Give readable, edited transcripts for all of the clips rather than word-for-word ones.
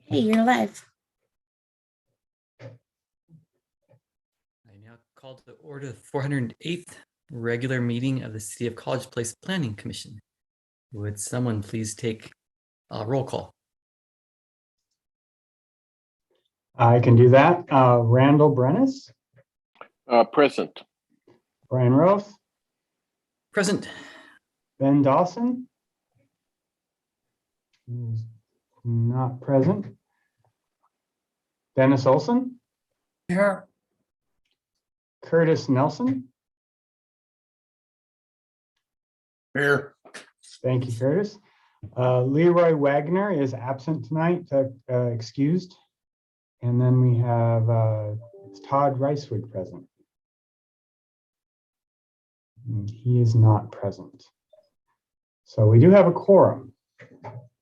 Hey, you're live. I now call to order the 408th regular meeting of the City of College Place Planning Commission. Would someone please take a roll call? I can do that. Randall Brennis, Present. Brian Roth, Present. Ben Dawson, who's not present. Dennis Olson. Here. Curtis Nelson. Here. Thank you, Curtis. Leroy Wagner is absent tonight, excused. And then we have Todd Ricewood present. And he is not present. So we do have a quorum.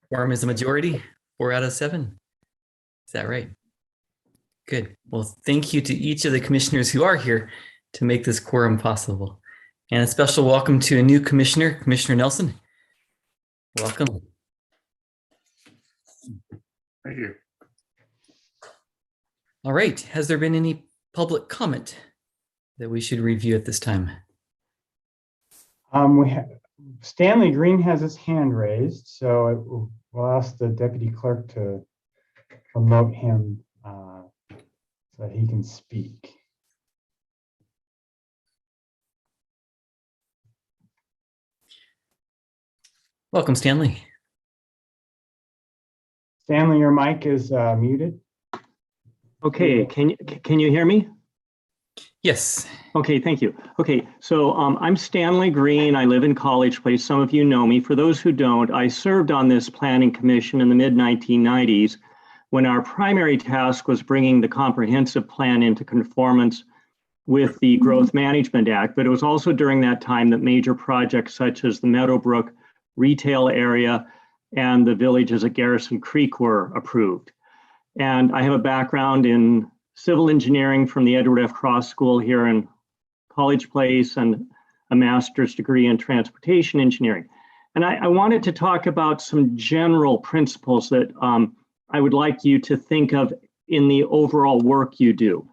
Quorum is a majority, 4 out of 7. Is that right? Good. Well, thank you to each of the commissioners who are here to make this quorum possible. And a special welcome to a new commissioner, Commissioner Nelson. Welcome. Thank you. All right. Has there been any public comment that we should review at this time? Stanley Green has his hand raised, so we'll ask the deputy clerk to promote him so that he can speak. Welcome, Stanley. Stanley, your mic is muted. Okay, can you hear me? Yes. Okay, thank you. Okay, so I'm Stanley Green. I live in College Place. Some of you know me. For those who don't, I served on this planning commission in the mid-1990s when our primary task was bringing the comprehensive plan into conformance with the Growth Management Act. But it was also during that time that major projects such as the Meadowbrook retail area and the villages at Garrison Creek were approved. And I have a background in civil engineering from the Edward F. Cross School here in College Place and a master's degree in transportation engineering. And I wanted to talk about some general principles that I would like you to think of in the overall work you do.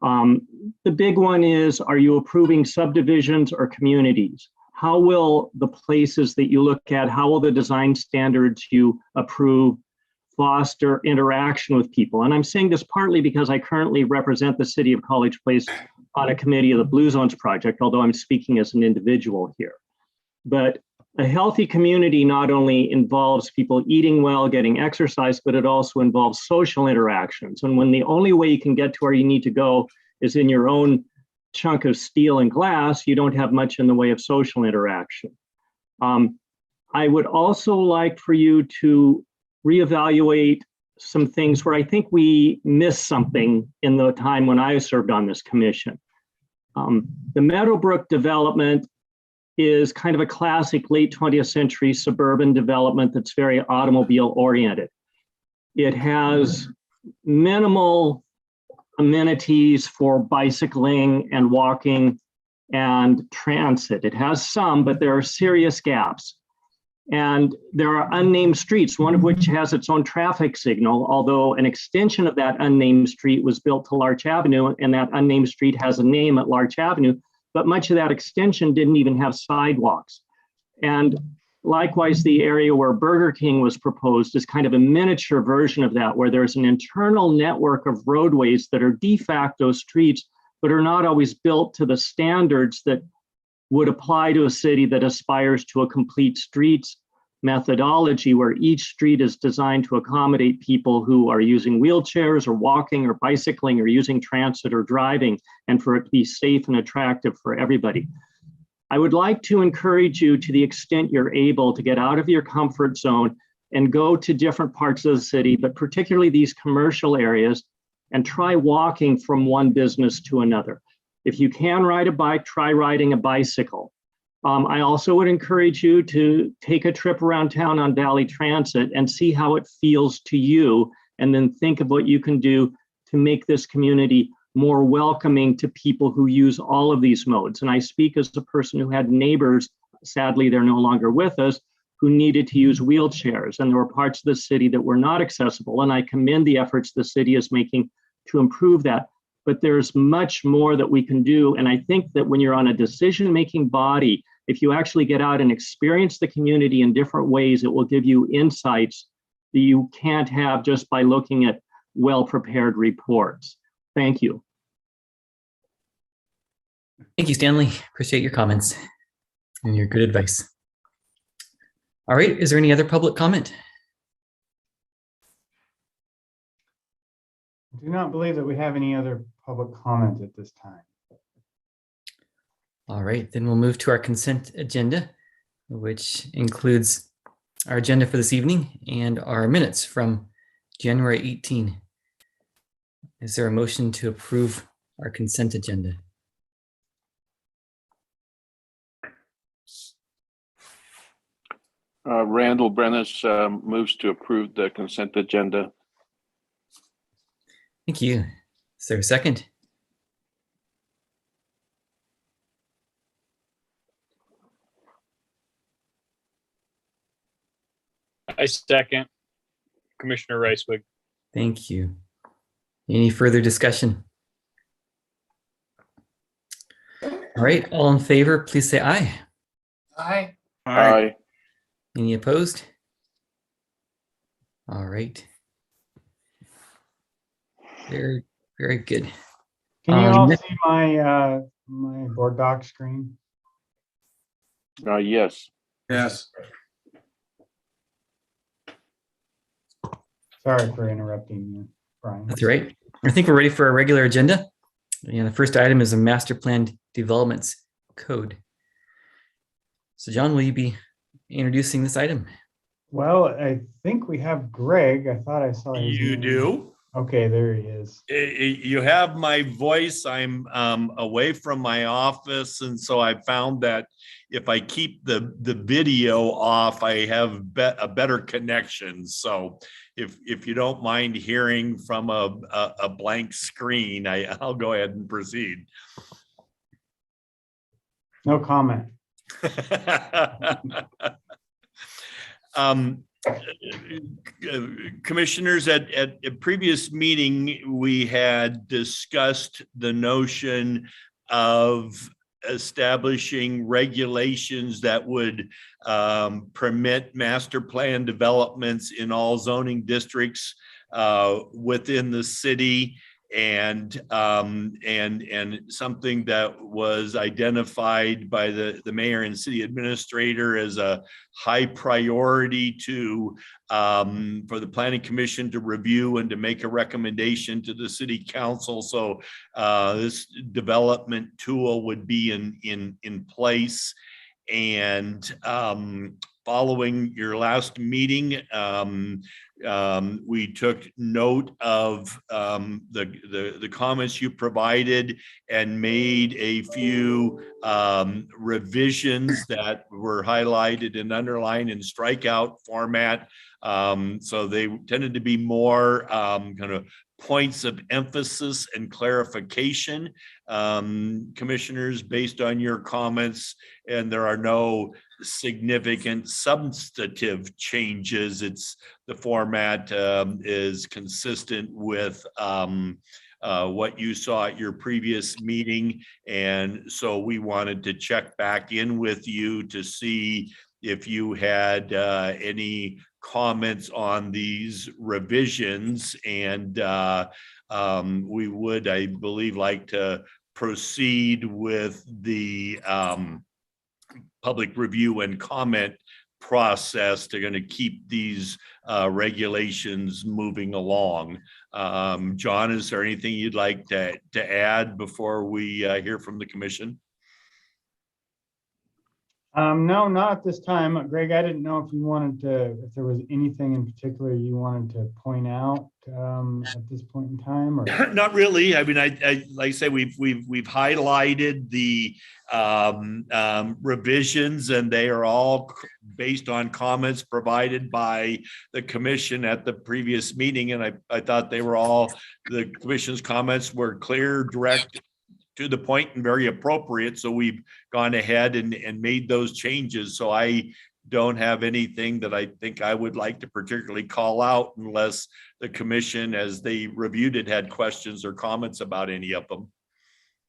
The big one is, are you approving subdivisions or communities? How will the places that you look at, how will the design standards you approve foster interaction with people? And I'm saying this partly because I currently represent the City of College Place on a committee of the Blue Zones Project, although I'm speaking as an individual here. But a healthy community not only involves people eating well, getting exercise, but it also involves social interactions. And when the only way you can get to where you need to go is in your own chunk of steel and glass, you don't have much in the way of social interaction. I would also like for you to reevaluate some things where I think we missed something in the time when I served on this commission. The Meadowbrook development is kind of a classic late 20th century suburban development that's very automobile oriented. It has minimal amenities for bicycling and walking and transit. It has some, but there are serious gaps. And there are unnamed streets, one of which has its own traffic signal, although an extension of that unnamed street was built to Larch Avenue, and that unnamed street has a name at Larch Avenue, but much of that extension didn't even have sidewalks. And likewise, the area where Burger King was proposed is kind of a miniature version of that, where there's an internal network of roadways that are de facto streets, but are not always built to the standards that would apply to a city that aspires to a complete streets methodology, where each street is designed to accommodate people who are using wheelchairs or walking or bicycling or using transit or driving, and for it to be safe and attractive for everybody. I would like to encourage you, to the extent you're able, to get out of your comfort zone and go to different parts of the city, but particularly these commercial areas, and try walking from one business to another. If you can ride a bike, try riding a bicycle. I also would encourage you to take a trip around town on Valley Transit and see how it feels to you, and then think of what you can do to make this community more welcoming to people who use all of these modes. And I speak as a person who had neighbors, sadly they're no longer with us, who needed to use wheelchairs. And there were parts of the city that were not accessible. And I commend the efforts the city is making to improve that. But there's much more that we can do. And I think that when you're on a decision-making body, if you actually get out and experience the community in different ways, it will give you insights that you can't have just by looking at well-prepared reports. Thank you. Thank you, Stanley. Appreciate your comments and your good advice. All right, is there any other public comment? I do not believe that we have any other public comment at this time. All right, then we'll move to our consent agenda, which includes our agenda for this evening and our minutes from January 18. Is there a motion to approve our consent agenda? Randall Brennis moves to approve the consent agenda. Thank you. Is there a second? I second Commissioner Ricewig. Thank you. Any further discussion? All right, all in favor, please say aye. Aye. Aye. Any opposed? All right. Very, very good. Can you all Next- see my my board doc screen? Yes. Yes. Sorry for interrupting you, Brian. That's all right. I think we're ready for our regular agenda. And the first item is a master plan developments code. So John, will you be introducing this item? Well, I think we have Greg. I thought I saw his You name. do. Okay, there he is. You have my voice. I'm away from my office, and so I found that if I keep the video off, I have a better connection. So if you don't mind hearing from a blank screen, I'll go ahead and proceed. No comment. Commissioners, at a previous meeting, we had discussed the notion of establishing regulations that would permit master plan developments in all zoning districts within the city, and something that was identified by the mayor and city administrator as a high priority to for the planning commission to review and to make a recommendation to the city council. So this development tool would be in place. And following your last meeting, we took note of the comments you provided and made a few revisions that were highlighted and underlined in strikeout format. So they tended to be more kind of points of emphasis and clarification, commissioners, based on your comments, and there are no significant substantive changes. It's the format is consistent with what you saw at your previous meeting, and so we wanted to check back in with you to see if you had any comments on these revisions, and we would, I believe, like to proceed with the public review and comment process. They're going to keep these regulations moving along. John, is there anything you'd like to add before we hear from the commission? No, not at this time. Greg, I didn't know if you wanted to, if there was anything in particular you wanted to point out at this point in time, or Not really. I mean, I like I say, we've highlighted the revisions, and they are all based on comments provided by the commission at the previous meeting. And I thought they were all, the commission's comments were clear, direct, to the point, and very appropriate. So we've gone ahead and made those changes. So I don't have anything that I think I would like to particularly call out unless the commission, as they reviewed it, had questions or comments about any of them.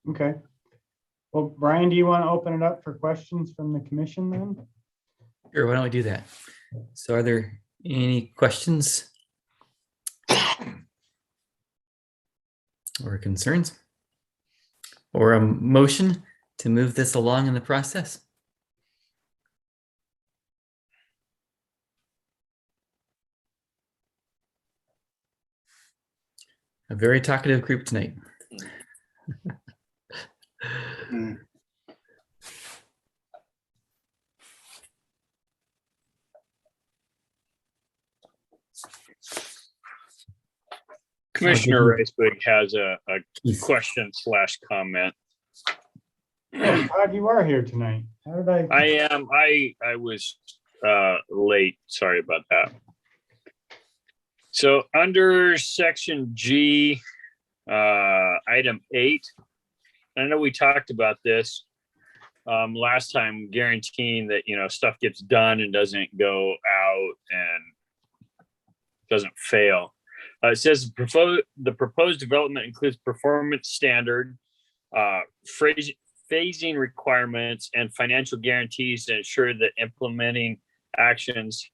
Okay. Well, Brian, do you want to open it up for questions from the commission then? Sure, why don't we do that? So are there any questions or concerns or a motion to move this along in the process? A very talkative group tonight. Commissioner Ricebig has a Keith. question / comment. Oh, Todd, you are here tonight. How did I? I am. I was late. Sorry about that. So under section G, item 8, I know we talked about this last time, guaranteeing that, you know, stuff gets done and doesn't go out and doesn't fail. It says the proposed development includes performance standard, phasing requirements, and financial guarantees to ensure that implementing actions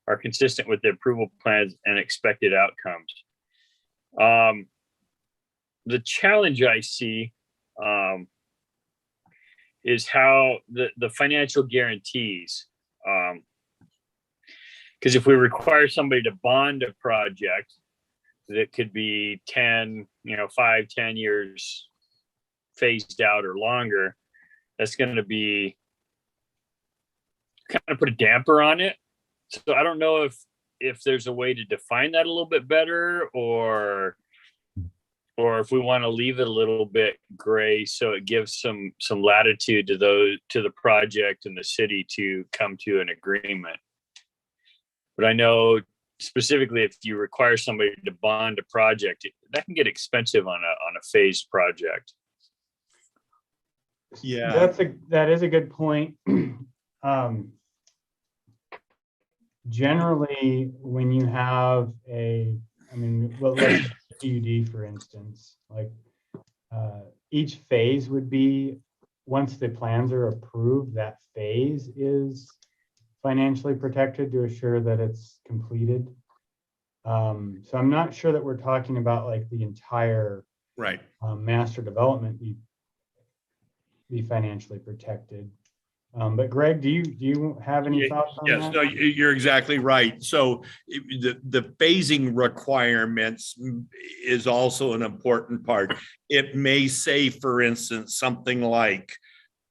are consistent with the approval plans and expected outcomes. The challenge I see is how the financial guarantees, because if we require somebody to bond a project that could be 10, 5-10 years phased out or longer, that's going to be kind of put a damper on it. So I don't know if there's a way to define that a little bit better, or if we want to leave it a little bit gray so it gives some latitude to the project and the city to come to an agreement. But I know specifically if you require somebody to bond a project, that can get expensive on a phased project. Yeah. That is a good point. Generally, when you have let's PUD, for instance, like each phase would be, once the plans are approved, that phase is financially protected to assure that it's completed. So I'm not sure that we're talking about like the entire Right. master development be financially protected. But Greg, do you have any thoughts on Yes, that? no, you're exactly right. So the phasing requirements is also an important part. It may say, for instance, something like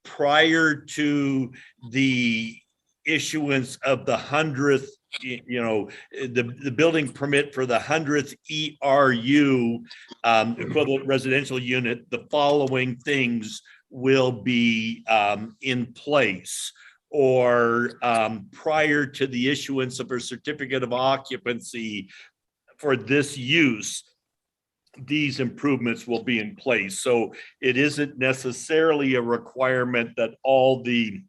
prior to the issuance of the 100th, the building permit for the 100th ERU, equivalent residential unit, the following things will be in place. Or prior to the issuance of a certificate of occupancy for this use, these improvements will be in place. So it isn't necessarily a requirement that all the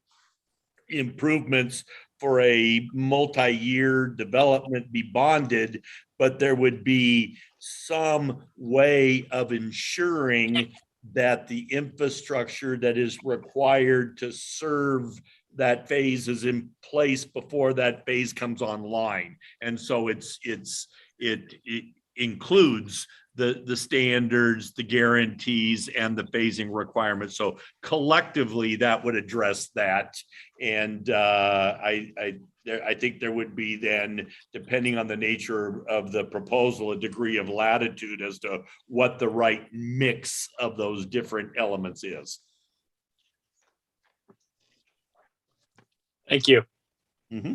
improvements for a multi-year development be bonded, but there would be some way of ensuring that the infrastructure that is required to serve that phase is in place before that phase comes online. And so it includes the standards, the guarantees, and the phasing requirements. So collectively, that would address that. And I think there would be then, depending on the nature of the proposal, a degree of latitude as to what the right mix of those different elements is. Thank you. Mm-hmm.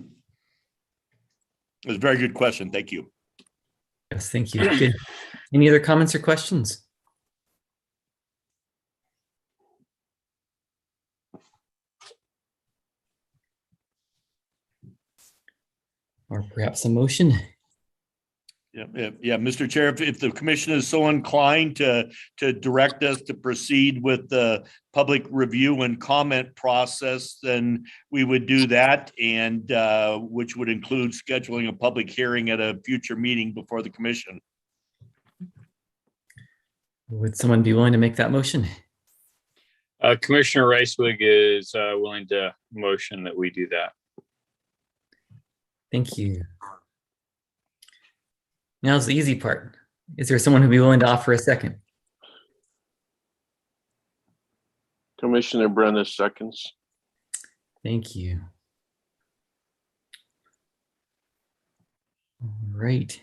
It was a very good question. Thank you. Yes, thank you. Good. Any other comments or questions? Or perhaps a motion? Yeah, Mr. Chair, if the commission is so inclined to direct us to proceed with the public review and comment process, then we would do that, and which would include scheduling a public hearing at a future meeting before the commission. Would someone be willing to make that motion? Commissioner Ricewig is willing to motion that we do that. Thank you. Now's the easy part. Is there someone who'd be willing to offer a second? Commissioner Brennan seconds. Thank you. All right.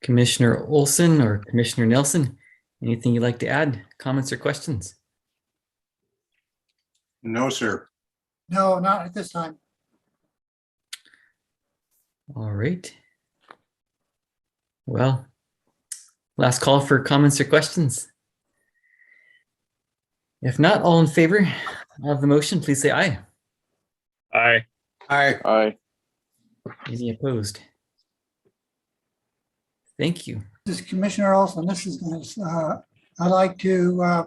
Commissioner Olson or Commissioner Nelson, anything you'd like to add, comments or questions? No, sir. No, not at this time. All right. Well, last call for comments or questions. If not, all in favor of the motion, please say aye. Aye. Aye. Aye. Any opposed? Thank you. This is Commissioner Olson. This is, I'd like to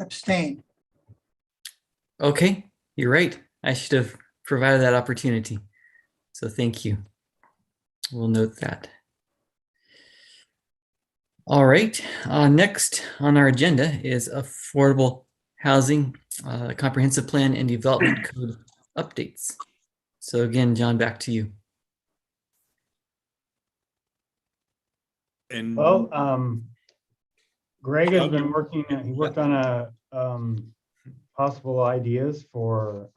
abstain. Okay, you're right. I should have provided that opportunity. So thank you. We'll note that. All right, next on our agenda is affordable housing, comprehensive plan and development code updates. So again, John, back to you. And Well, Greg has been working, he worked on a possible ideas for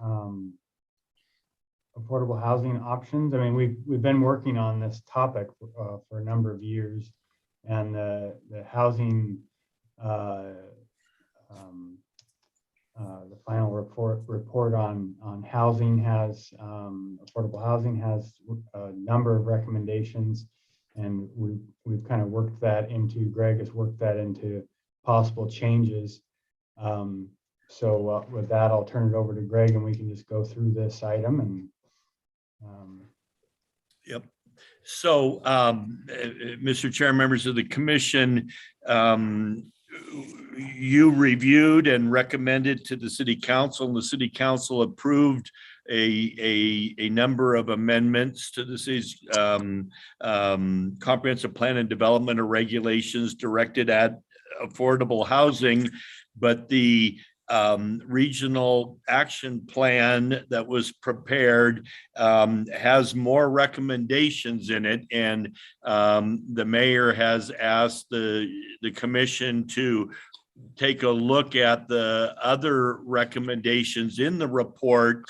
affordable housing options. I mean, we've been working on this topic for a number of years, and the housing, the final report on housing has affordable housing has a number of recommendations, and we've kind of worked that into, Greg has worked that into possible changes. So with that, I'll turn it over to Greg, and we can just go through this item. And Yep. So, Mr. Chair, members of the commission, you reviewed and recommended to the city council, and the city council approved a number of amendments to the city's comprehensive plan and development of regulations directed at affordable housing. But the regional action plan that was prepared has more recommendations in it, and the mayor has asked the commission to take a look at the other recommendations in the report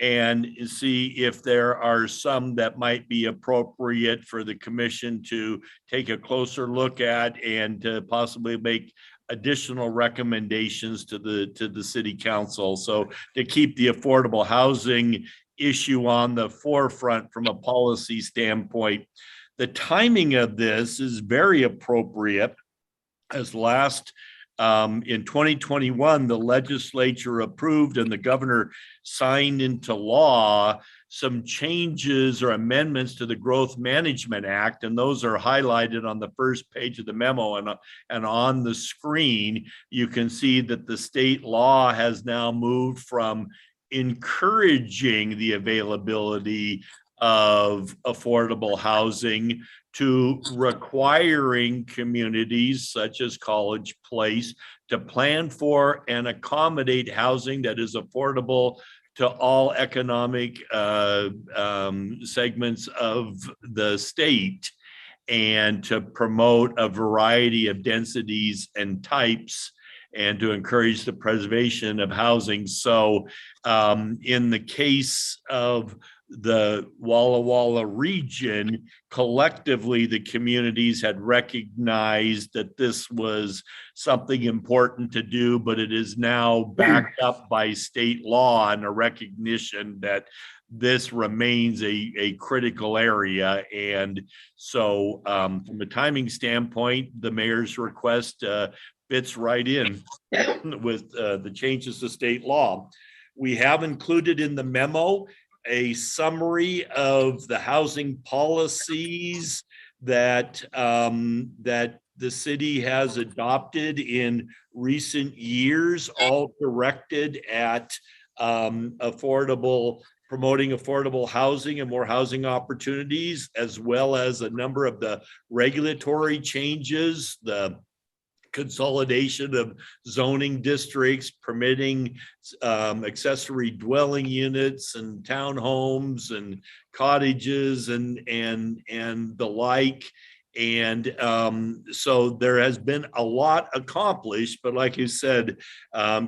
and see if there are some that might be appropriate for the commission to take a closer look at and to possibly make additional recommendations to the city council. So to keep the affordable housing issue on the forefront from a policy standpoint. The timing of this is very appropriate, as in 2021, the legislature approved and the governor signed into law some changes or amendments to the Growth Management Act, and those are highlighted on the first page of the memo. And on the screen, you can see that the state law has now moved from encouraging the availability of affordable housing to requiring communities such as College Place to plan for and accommodate housing that is affordable to all economic segments of the state, and to promote a variety of densities and types, and to encourage the preservation of housing. So in the case of the Walla Walla region, collectively, the communities had recognized that this was something important to do, but it is now backed up by state law and a recognition that this remains a critical area. And so from a timing standpoint, the mayor's request fits right in with the changes to state law. We have included in the memo a summary of the housing policies that that the city has adopted in recent years, all directed at promoting affordable housing and more housing opportunities, as well as a number of the regulatory changes, the consolidation of zoning districts, permitting accessory dwelling units and townhomes and cottages and the like. And so there has been a lot accomplished, but like you said,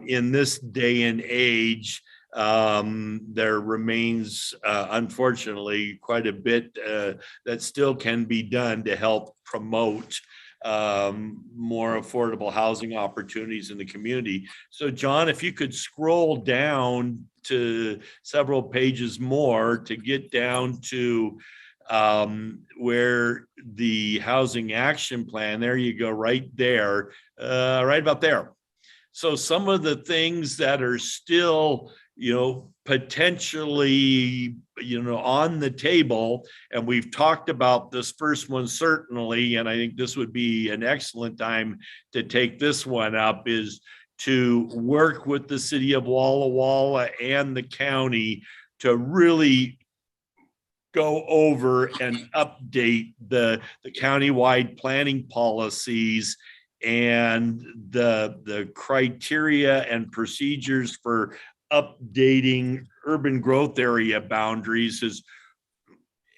in this day and age, there remains, unfortunately, quite a bit that still can be done to help promote more affordable housing opportunities in the community. So John, if you could scroll down to several pages more to get down to where the housing action plan, there you go, right there, right about there. So some of the things that are still, potentially, on the table, and we've talked about this first one certainly, and I think this would be an excellent time to take this one up, is to work with the city of Walla Walla and the county to really go over and update the countywide planning policies and the criteria and procedures for updating urban growth area boundaries. Is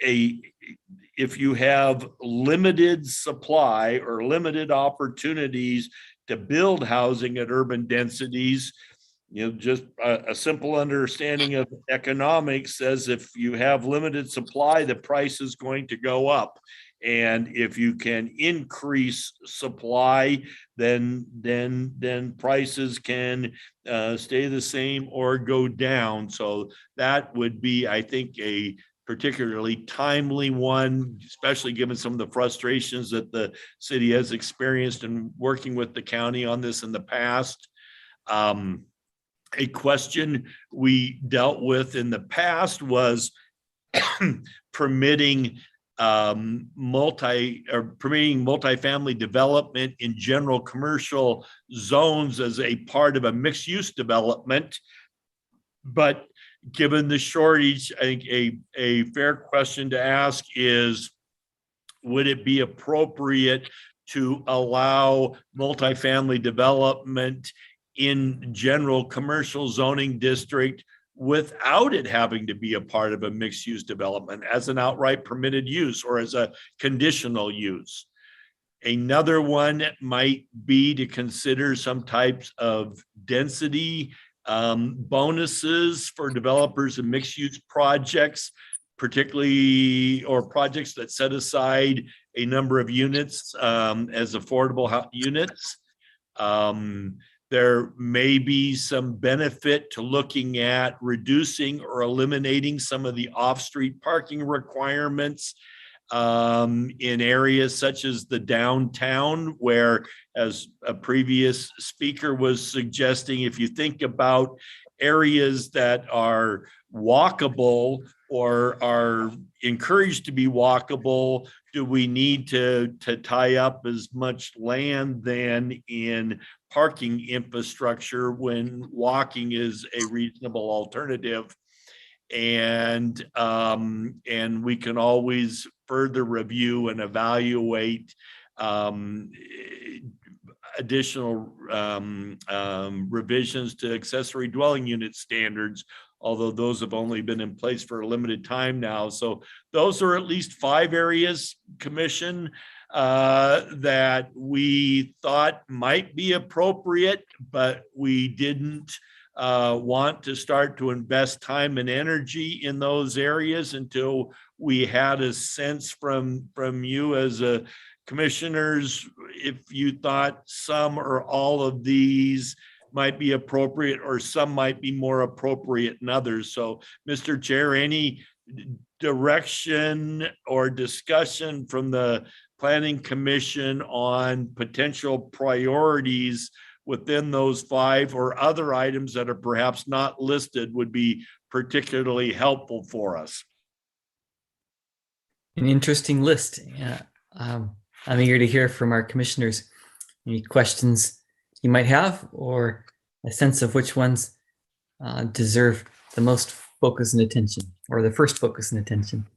if you have limited supply or limited opportunities to build housing at urban densities, just a simple understanding of economics says if you have limited supply, the price is going to go up. And if you can increase supply, then prices can stay the same or go down. So that would be, I think, a particularly timely one, especially given some of the frustrations that the city has experienced in working with the county on this in the past. A question we dealt with in the past was permitting multifamily development in general commercial zones as a part of a mixed use development. But given the shortage, I think a fair question to ask is, would it be appropriate to allow multifamily development in general commercial zoning district without it having to be a part of a mixed use development as an outright permitted use or as a conditional use? Another one might be to consider some types of density bonuses for developers and mixed use projects, particularly, or projects that set aside a number of units as affordable units. There may be some benefit to looking at reducing or eliminating some of the off-street parking requirements in areas such as the downtown, where, as a previous speaker was suggesting, if you think about areas that are walkable or are encouraged to be walkable, do we need to tie up as much land then in parking infrastructure when walking is a reasonable alternative? And we can always further review and evaluate additional revisions to accessory dwelling unit standards, although those have only been in place for a limited time now. So those are at least 5 areas, Commission, that we thought might be appropriate, but we didn't want to start to invest time and energy in those areas until we had a sense from you as a commissioners if you thought some or all of these might be appropriate or some might be more appropriate than others. So, Mr. Chair, any direction or discussion from the Planning Commission on potential priorities within those 5 or other items that are perhaps not listed would be particularly helpful for us. An interesting list. Yeah. I'm eager to hear from our commissioners. Any questions you might have, or a sense of which ones deserve the most focus and attention, or the first focus and attention.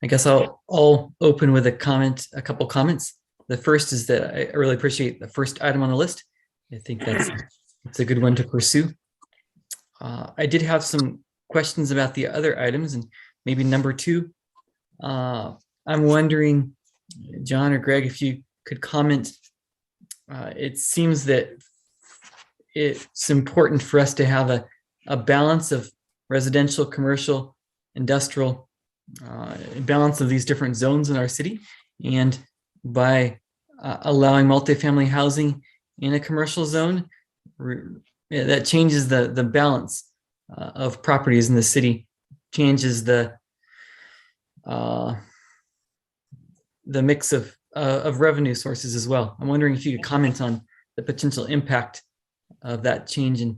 I guess I'll open with a couple comments. The first is that I really appreciate the first item on the list. I think it's a good one to pursue. I did have some questions about the other items, and maybe number two. I'm wondering, John or Greg, if you could comment. It seems that it's important for us to have a balance of residential, commercial, industrial, balance of these different zones in our city. And by allowing multifamily housing in a commercial zone, that changes the balance of properties in the city, changes the mix of revenue sources as well. I'm wondering if you could comment on the potential impact of that change in.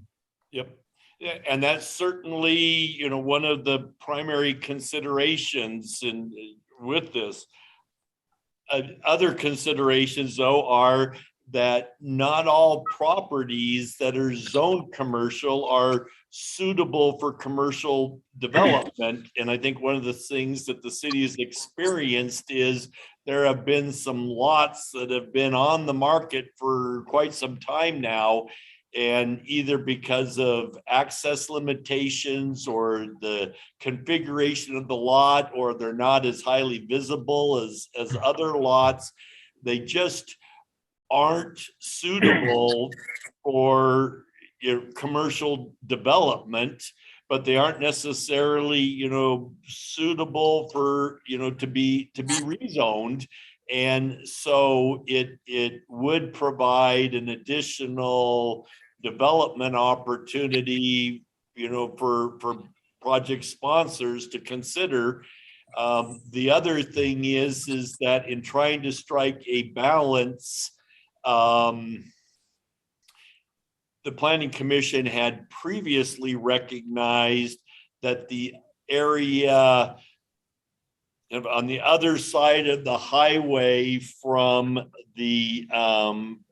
Yep. Yeah, and that's certainly, you know, one of the primary considerations with this. Other considerations, though, are that not all properties that are zoned commercial are suitable for commercial development. And I think one of the things that the city has experienced is there have been some lots that have been on the market for quite some time now. And either because of access limitations or the configuration of the lot, or they're not as highly visible as other lots, they just aren't suitable for commercial development, but they aren't necessarily, suitable for, to be rezoned. And so it would provide an additional development opportunity, for project sponsors to consider. The other thing is that in trying to strike a balance, the Planning Commission had previously recognized that the area on the other side of the highway from the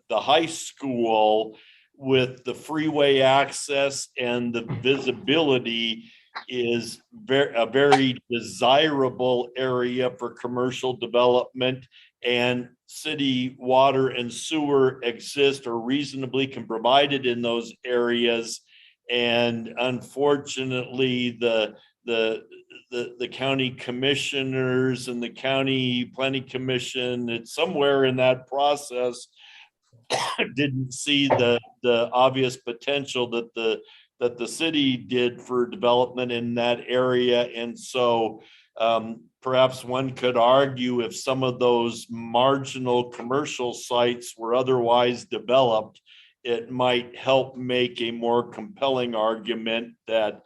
high school, with the freeway access and the visibility, is a very desirable area for commercial development, and city water and sewer exist or reasonably can provide it in those areas. And unfortunately, the county commissioners and the county planning commission, it's somewhere in that process, didn't see the obvious potential that the city did for development in that area. And so perhaps one could argue, if some of those marginal commercial sites were otherwise developed, it might help make a more compelling argument that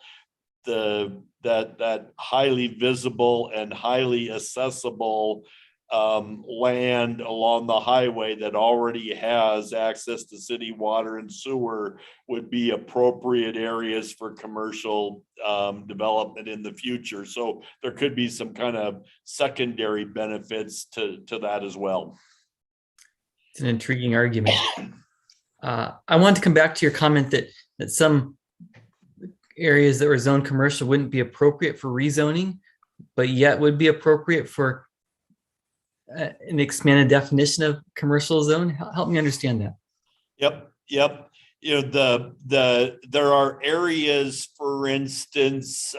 that highly visible and highly accessible land along the highway that already has access to city water and sewer would be appropriate areas for commercial development in the future. So there could be some kind of secondary benefits to that as well. It's an intriguing argument. I want to come back to your comment that some areas that were zoned commercial wouldn't be appropriate for rezoning, but yet would be appropriate for an expanded definition of commercial zone. Help me understand that. Yep. There are areas, for instance,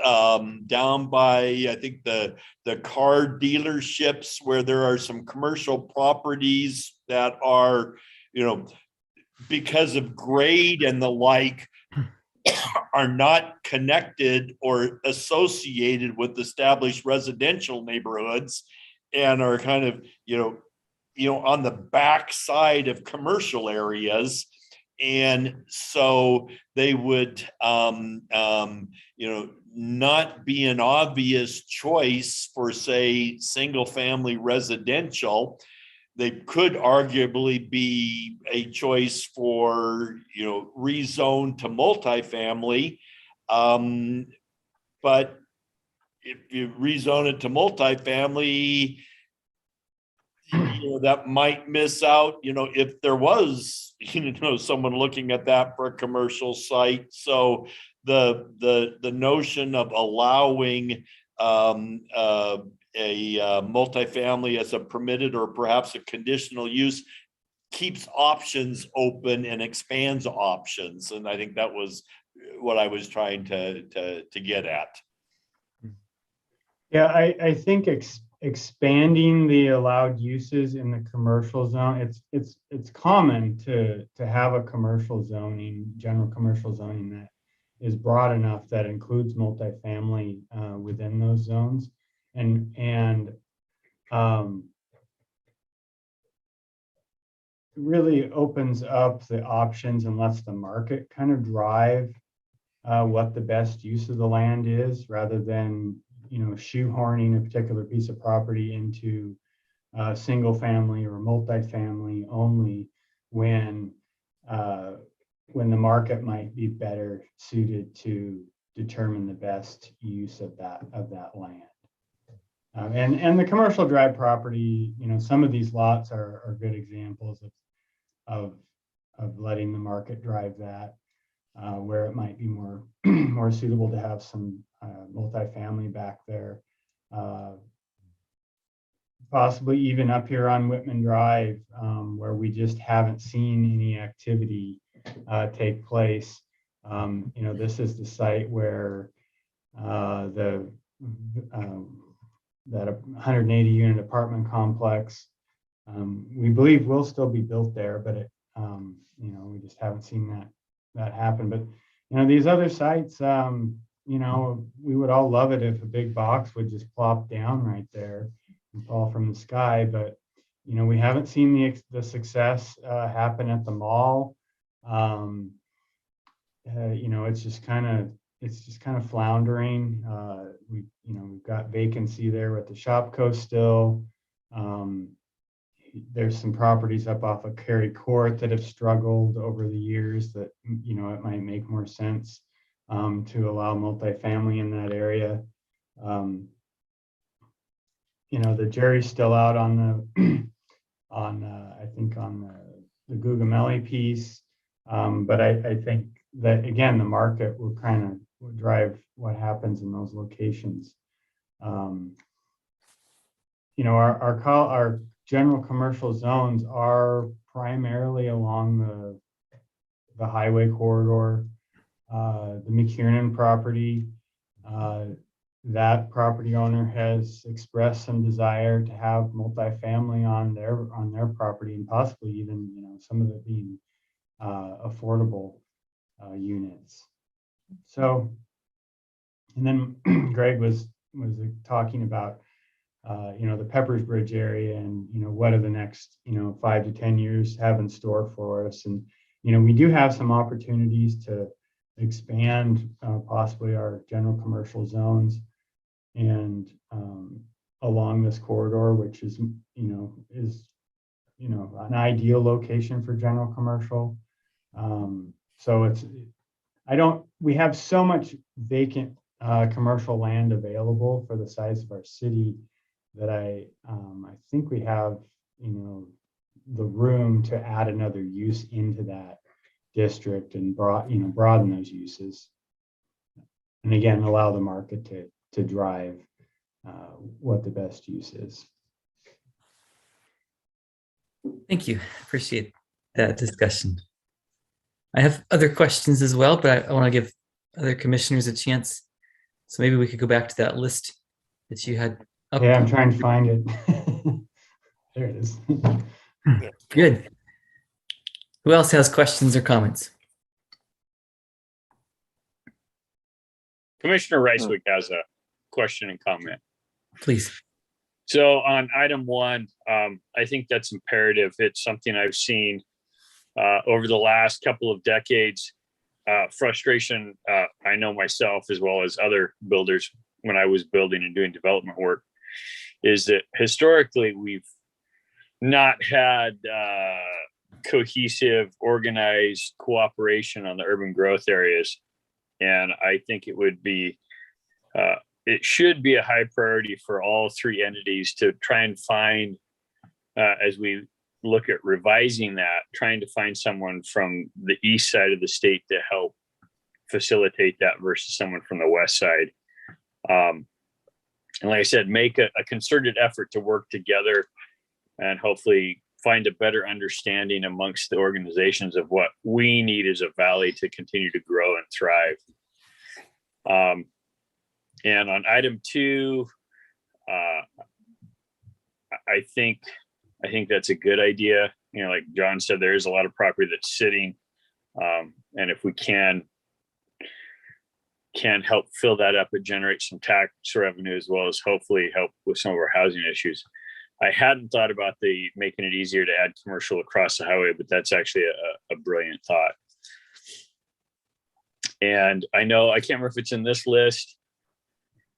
down by, I think the car dealerships, where there are some commercial properties that are, because of grade and the like, are not connected or associated with established residential neighborhoods, and are kind of, on the back side of commercial areas. And so they would, not be an obvious choice for, say, single family residential. they could arguably be a choice for, rezone to multifamily. But if you rezone it to multifamily, that might miss out, if there was, someone looking at that for a commercial site. So the notion of allowing a multifamily as a permitted or perhaps a conditional use keeps options open and expands options. And I think that was what I was trying to get at. Yeah, I think expanding the allowed uses in the commercial zone, it's common to have a commercial zoning, general commercial zoning that is broad enough that includes multifamily within those zones, and really opens up the options and lets the market kind of drive what the best use of the land is, rather than shoehorning a particular piece of property into single family or multifamily only when the market might be better suited to determine the best use of that land. And the commercial drive property, some of these lots are good examples of letting the market drive that, where it might be more more suitable to have some multifamily back there. Possibly even up here on Whitman Drive, where we just haven't seen any activity take place. This is the site where that 180 unit apartment complex, we believe will still be built there, but we just haven't seen that happen. But these other sites, we would all love it if a big box would just plop down right there and fall from the sky. But we haven't seen the success happen at the mall. It's just kind of floundering. We've got vacancy there with the Shopco still. There's some properties up off of Cary Court that have struggled over the years that, it might make more sense to allow multifamily in that area. The jury's still out on the Gugamelli piece. But I think that, again, the market will kind of drive what happens in those locations. Our general commercial zones are primarily along the highway corridor. The McKiernan property, that property owner has expressed some desire to have multifamily on their property, and possibly even some of it being affordable units. So, and then Greg was talking about the Peppers Bridge area, and what are the next 5 to 10 years have in store for us. And we do have some opportunities to expand possibly our general commercial zones and along this corridor, which is an ideal location for general commercial. So we have so much vacant commercial land available for the size of our city that I think we have the room to add another use into that district and broaden those uses, and again allow the market to drive what the best use is. Thank you. Appreciate that discussion. I have other questions as well, but I want to give other commissioners a chance. So maybe we could go back to that list that you had up. Yeah, I'm trying to find it. There it is. Good. Who else has questions or comments? Commissioner Ricewick has a question and comment. Please. So on item 1, I think that's imperative. It's something I've seen over the last couple of decades. Frustration, I know myself as well as other builders when I was building and doing development work, is that historically we've not had cohesive, organized cooperation on the urban growth areas. And I think it would be, it should be a high priority for all three entities to try and find, as we look at revising that, trying to find someone from the east side of the state to help facilitate that versus someone from the west side. And like I said, make a concerted effort to work together and hopefully find a better understanding amongst the organizations of what we need as a valley to continue to grow and thrive. And on item 2, I think that's a good idea. You know, like John said, there is a lot of property that's sitting. And if we can help fill that up and generate some tax revenue, as well as hopefully help with some of our housing issues. I hadn't thought about making it easier to add commercial across the highway, but that's actually a brilliant thought. And I know, I can't remember if it's in this list,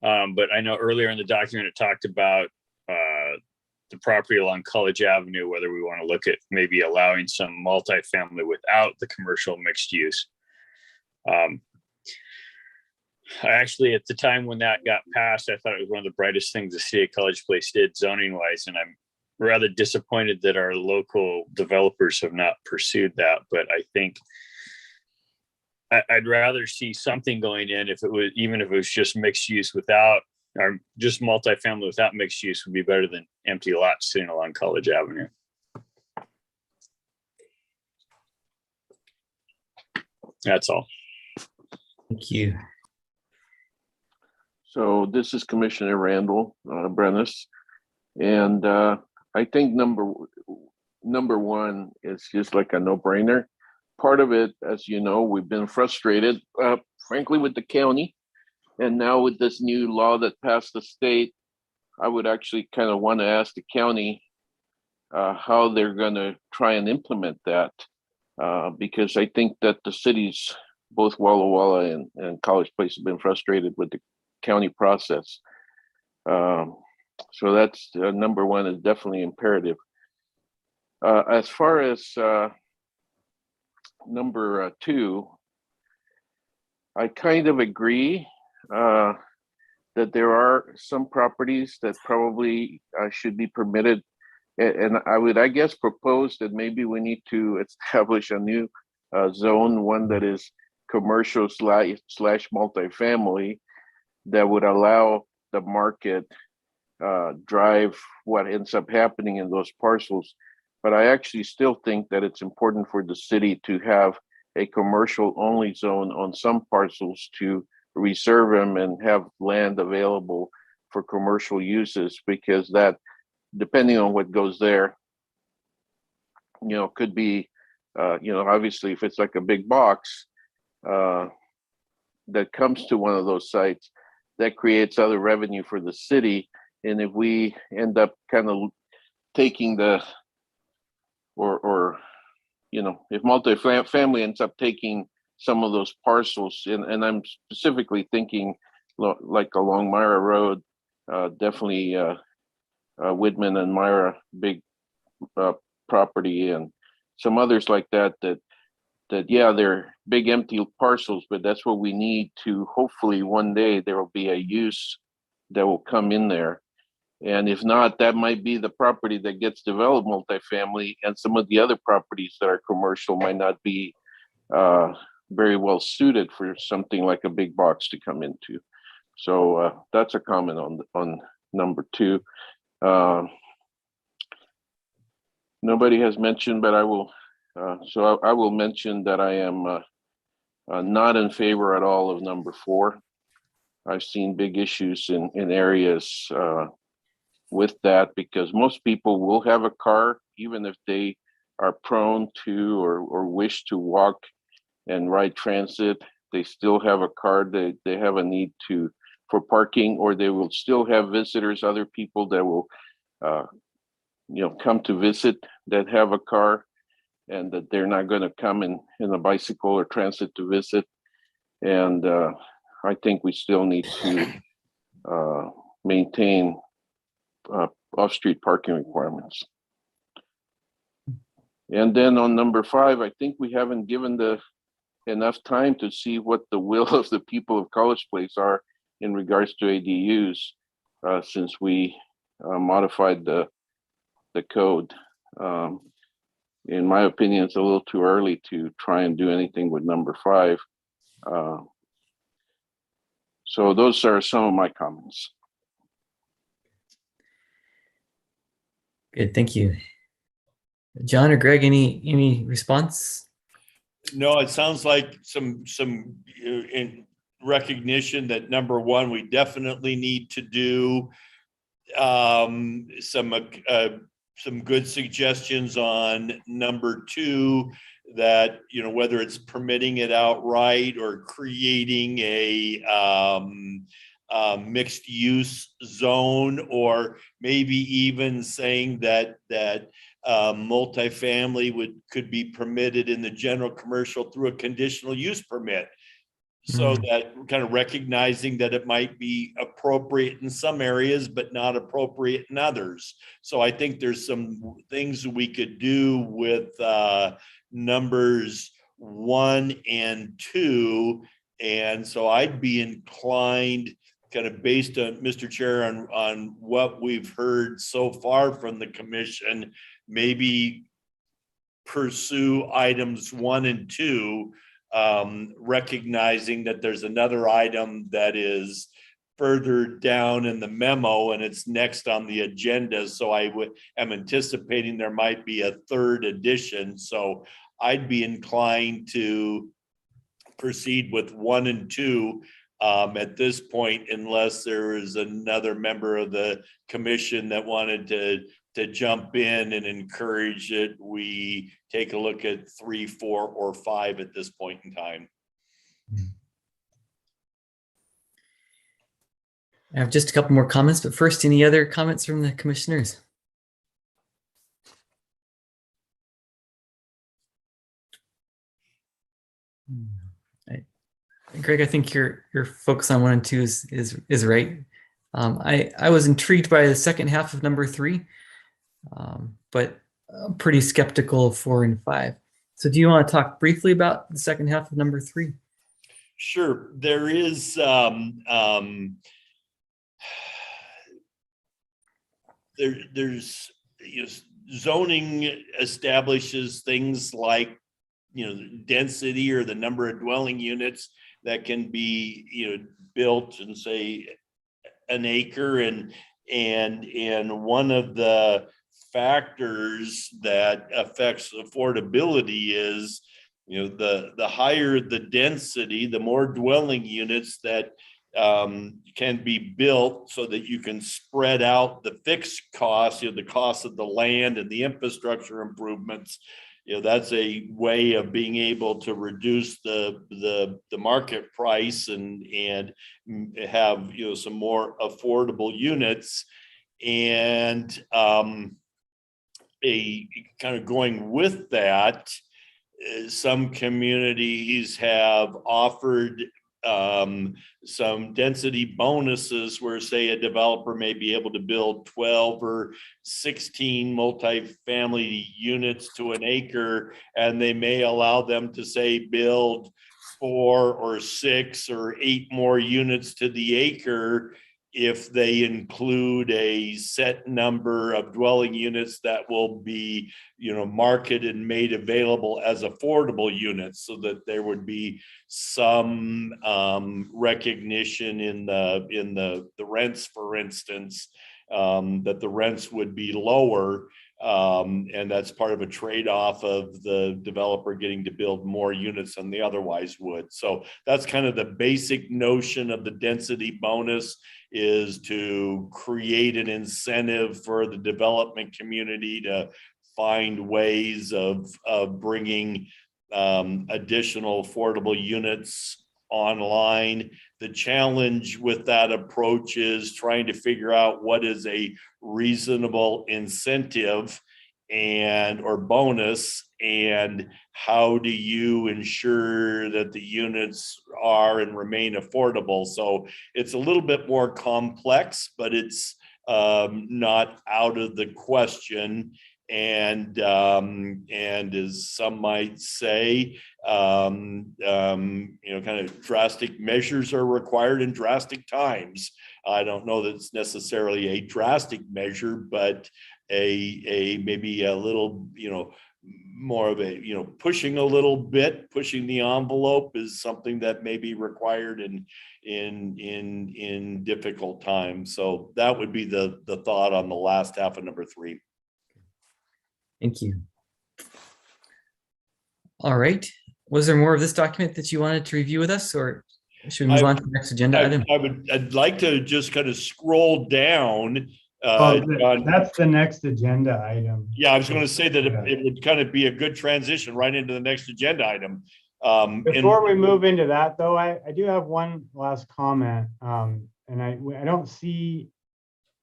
but I know earlier in the document, it talked about the property along College Avenue, whether we want to look at maybe allowing some multifamily without the commercial mixed use. I actually, at the time when that got passed, I thought it was one of the brightest things the city of College Place did zoning wise. And I'm rather disappointed that our local developers have not pursued that. But I think I'd rather see something going in, if it was, even if it was just mixed use without, or just multifamily without mixed use, would be better than empty lots sitting along College Avenue. That's all. Thank you. So this is Commissioner Randall Brennis, and I think number one is just like a no-brainer. Part of it, as you know, we've been frustrated, frankly, with the county, and now with this new law that passed the state, I would actually kind of want to ask the county how they're going to try and implement that, because I think that the cities, both Walla Walla and College Place, have been frustrated with the county process. So that's number one, is definitely imperative. As far as number 2, I kind of agree that there are some properties that probably should be permitted. And I would, I guess, propose that maybe we need to establish a new zone, one that is commercial slash multifamily, that would allow the market drive what ends up happening in those parcels. But I actually still think that it's important for the city to have a commercial only zone on some parcels to reserve them and have land available for commercial uses, because that, depending on what goes there, you know, could be, you know, obviously if it's like a big box that comes to one of those sites, that creates other revenue for the city. And if we end up kind of taking the, or you know, if multifamily ends up taking some of those parcels, and I'm specifically thinking like along Myra Road, definitely Whitman and Myra, big property, and some others like that yeah, they're big empty parcels, but that's what we need to, hopefully one day there will be a use that will come in there. And if not, that might be the property that gets developed multifamily, and some of the other properties that are commercial might not be very well suited for something like a big box to come into. So that's a comment on number 2. Nobody has mentioned, but I will. So I will mention that I am not in favor at all of number 4. I've seen big issues in areas with that, because most people will have a car, even if they are prone to or wish to walk and ride transit. They still have a car. They have a need for parking, or they will still have visitors, other people that will you know, come to visit that have a car, and that they're not going to come in a bicycle or transit to visit. And I think we still need to maintain off-street parking requirements. And then on number 5, I think we haven't given enough time to see what the will of the people of College Place are in regards to ADUs, since we modified the code. In my opinion, it's a little too early to try and do anything with number 5. So those are some of my comments. Good, thank you. John or Greg, any response? No, it sounds like some in recognition that number 1, we definitely need to do some good suggestions on number 2, that, you know, whether it's permitting it outright or creating a mixed use zone, or maybe even saying that multifamily could be permitted in the general commercial through a conditional use permit. So that kind of recognizing that it might be appropriate in some areas, but not appropriate in others. So I think there's some things we could do with numbers 1 and 2. And so I'd be inclined, kind of based on, Mr. Chair, on what we've heard so far from the commission, maybe pursue items 1 and 2, recognizing that there's another item that is further down in the memo and it's next on the agenda. So I am anticipating there might be a 3rd edition. So I'd be inclined to proceed with 1 and 2 at this point, unless there is another member of the commission that wanted to jump in and encourage it. We take a look at 3, 4, or 5 at this point in time. I have just a couple more comments, but first, any other comments from the commissioners? Greg, I think your focus on 1 and 2 is right. I was intrigued by the second half of number 3, but I'm pretty skeptical of 4 and 5. So do you want to talk briefly about the second half of number 3? Sure. There is there's zoning establishes things like, density or the number of dwelling units that can be, built in, say, an acre, and one of the factors that affects affordability is, the higher the density, the more dwelling units that can be built, so that you can spread out the fixed costs, the cost of the land and the infrastructure improvements. That's a way of being able to reduce the market price and have, some more affordable units. And a kind of going with that, some communities have offered some density bonuses where, say, a developer may be able to build 12 or 16 multifamily units to an acre, and they may allow them to, say, build 4 or 6 or 8 more units to the acre if they include a set number of dwelling units that will be, marketed and made available as affordable units, so that there would be some recognition in the rents, for instance, that the rents would be lower. And that's part of a trade-off of the developer getting to build more units than they otherwise would. So that's kind of the basic notion of the density bonus, is to create an incentive for the development community to find ways of bringing additional affordable units online. The challenge with that approach is trying to figure out what is a reasonable incentive or bonus, and how do you ensure that the units are and remain affordable. So it's a little bit more complex, but it's not out of the question. and as some might say, kind of drastic measures are required in drastic times. I don't know that it's necessarily a drastic measure, but a maybe a little, more of a, pushing a little bit, pushing the envelope is something that may be required in difficult times. So that would be the thought on the last half of number 3. Thank you. All right. Was there more of this document that you wanted to review with us, or should we move on to the next agenda item? I'd like to just kind of scroll down. That's the next agenda item. Yeah, I was going to say that it would kind of be a good transition right into the next agenda item. Before we move into that, though, I do have one last comment. And I don't see,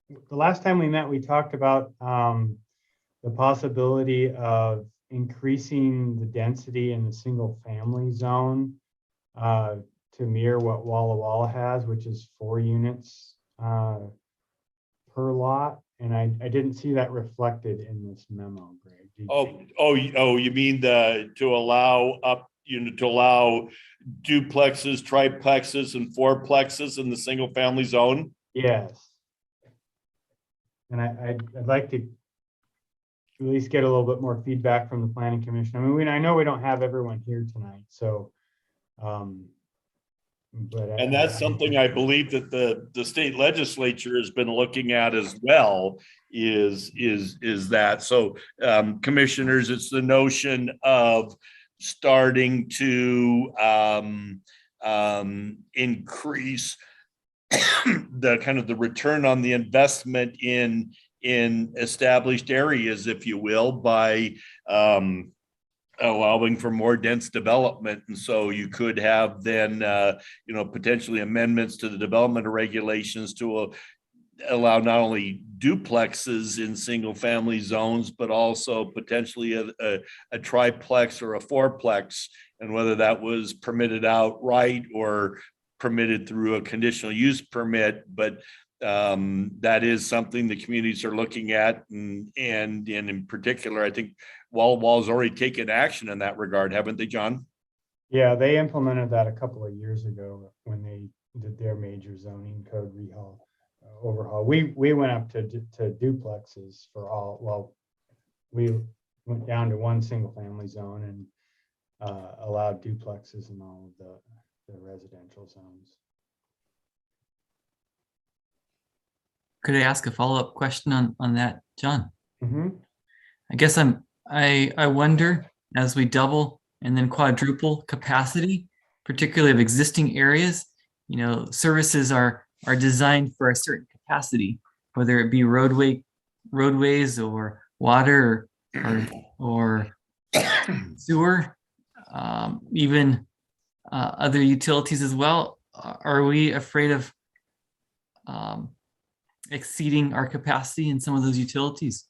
the last time we met, we talked about the possibility of increasing the density in the single family zone to mirror what Walla Walla has, which is 4 units per lot. And I didn't see that reflected in this memo, Greg. You mean to allow up, to allow duplexes, triplexes, and fourplexes in the single family zone? Yes. And I'd like to at least get a little bit more feedback from the planning commission. I mean, I know we don't have everyone here tonight, so and that's something I believe that the state legislature has been looking at as well, is that. So commissioners, it's the notion of starting to increase the kind of the return on the investment in established areas, if you will, by allowing for more dense development. And so you could have then, potentially amendments to the development regulations to allow not only duplexes in single family zones, but also potentially a triplex or a fourplex, and whether that was permitted outright or permitted through a conditional use permit. But that is something the communities are looking at, and in particular, I think Wall's already taken action in that regard, haven't they, John? Yeah, they implemented that a couple of years ago when they did their major zoning code overhaul. We went up to duplexes for all. Well, we went down to 1 single family zone and allowed duplexes in all of the residential zones. Could I ask a follow-up question on that, John? Mm-hmm. I guess I wonder, as we double and then quadruple capacity, particularly of existing areas, services are designed for a certain capacity, whether it be roadways or water or sewer, even other utilities as well. Are we afraid of exceeding our capacity in some of those utilities?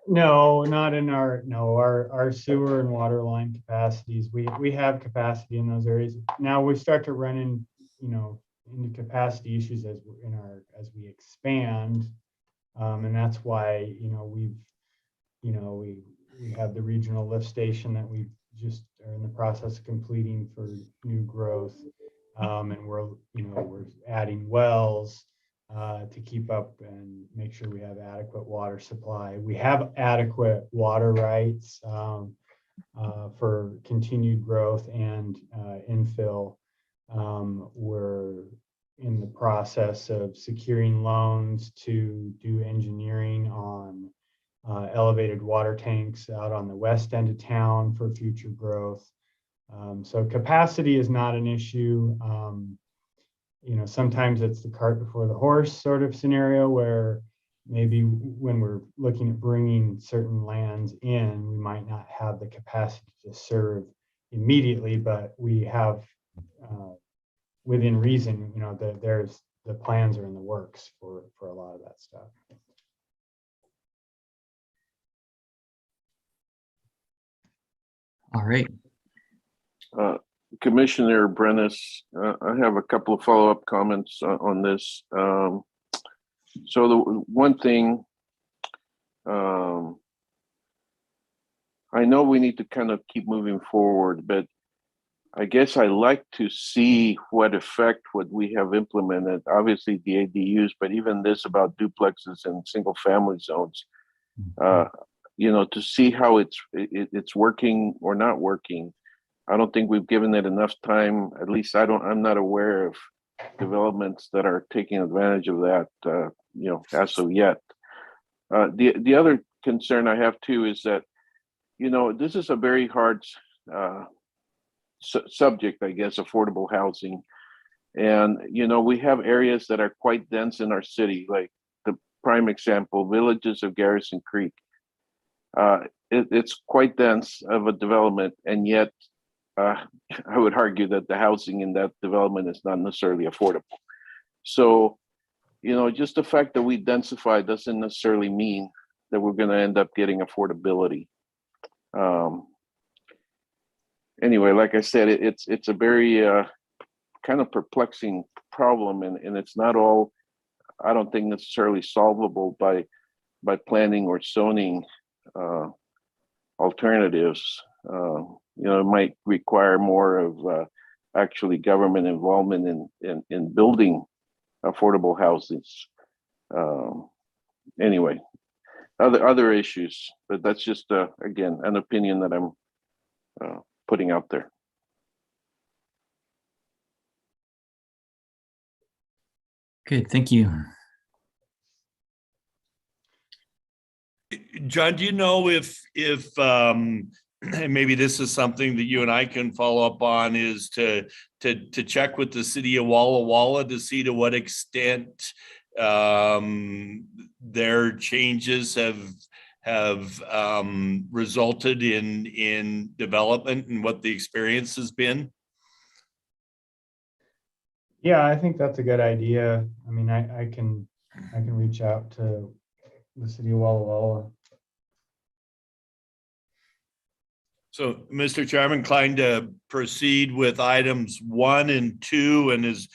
No, not in our sewer and water line capacities. We have capacity in those areas. Now we start to run into capacity issues as we expand, and that's why we have the regional lift station that we just are in the process of completing for new growth, and we're adding wells to keep up and make sure we have adequate water supply. We have adequate water rights for continued growth and infill. We're in the process of securing loans to do engineering on elevated water tanks out on the west end of town for future growth. So capacity is not an issue. Sometimes it's the cart before the horse sort of scenario, where maybe when we're looking at bringing certain lands in, we might not have the capacity to serve immediately, but we have within reason, the plans are in the works for a lot of that stuff. All right. Commissioner Brennis, I have a couple of follow-up comments on this. So the one thing I know we need to kind of keep moving forward, but I guess I like to see what effect what we have implemented, obviously the ADUs, but even this about duplexes and single family zones, to see how it's working or not working. I don't think we've given it enough time. At least I'm not aware of developments that are taking advantage of that, as of yet. The other concern I have too is that, this is a very hard subject, I guess, affordable housing. And, we have areas that are quite dense in our city, like the prime example, Villages of Garrison Creek. It's quite dense of a development, and yet I would argue that the housing in that development is not necessarily affordable. So, just the fact that we densify doesn't necessarily mean that we're going to end up getting affordability. Anyway, like I said, it's a very kind of perplexing problem, and it's not all, I don't think, necessarily solvable by planning or zoning alternatives. It might require more of actually government involvement in building affordable houses. Anyway, other issues, but that's just again an opinion that I'm putting out there. Good, thank you. John, do you know if and maybe this is something that you and I can follow up on, is to check with the city of Walla Walla to see to what extent their changes have resulted in development and what the experience has been? Yeah, I think that's a good idea. I mean, I can reach out to the city of Walla Walla. So, Mr. Chairman, inclined to proceed with items 1 and 2, and as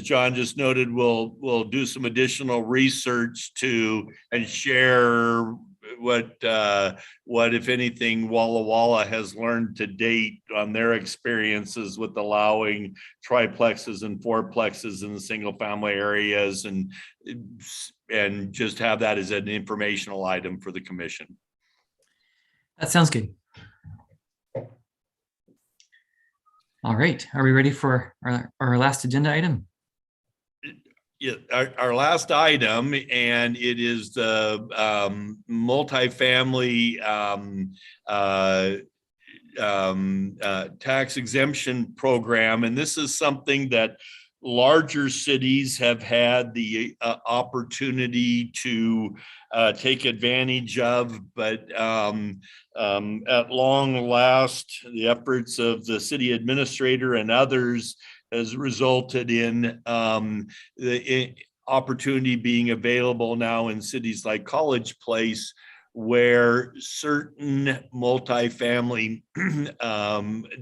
John just noted, we'll do some additional research and share what if anything Walla Walla has learned to date on their experiences with allowing triplexes and fourplexes in the single family areas, and just have that as an informational item for the commission. That sounds good. All right, are we ready for our last agenda item? Yeah, our last item, and it is the multifamily tax exemption program. And this is something that larger cities have had the opportunity to take advantage of, but at long last, the efforts of the city administrator and others has resulted in the opportunity being available now in cities like College Place, where certain multifamily